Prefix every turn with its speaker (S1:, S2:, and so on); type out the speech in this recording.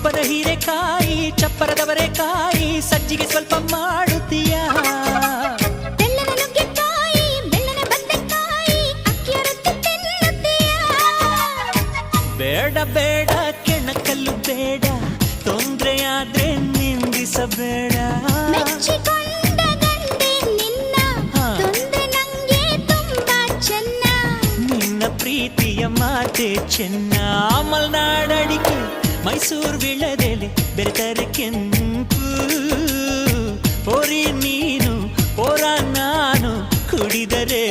S1: ತುಪ್ಪದ ಹೀರೆಕಾಯಿ ಚಪ್ಪರದವರೆಕಾಯಿ ಸಜ್ಜಿಗೆ ಸ್ವಲ್ಪ ಮಾಡುತ್ತೀಯ
S2: ಬೆಲ್ಲದ ನುಗ್ಗೆಕಾಯಿ ಬೆಲ್ಲದ ಬದನೆಕಾಯಿ ಅಕ್ಕಿಯ ರೊಟ್ಟಿ ತಿನ್ನುತ್ತೀಯ
S1: ಬೇಡ ಬೇಡ ಕೆಣಕಲ್ಲು ಬೇಡ ತೊಂದ್ರೆಯಾದ್ರೆ ನಿಂದಿಸಬೇಡ
S2: ಮೆಚ್ಚಿಕೊಂಡ ಗಂಡೆ ನಿನ್ನ ತೊಂದ್ರೆ ನಂಗೆ ತುಂಬಾ ಚೆನ್ನ
S1: ನಿನ್ನ ಪ್ರೀತಿಯ ಮಾತೆ ಚೆನ್ನ ಮಲ್ನಾಡಡಿಕೆ ಮೈಸೂರು ವಿಳದೆಲೆ ಬೆರೆತರೆ ಕೆಂಪು ಪೋರಿ ನೀನು ಪೋರ ನಾನು ಕುಡಿದರೆ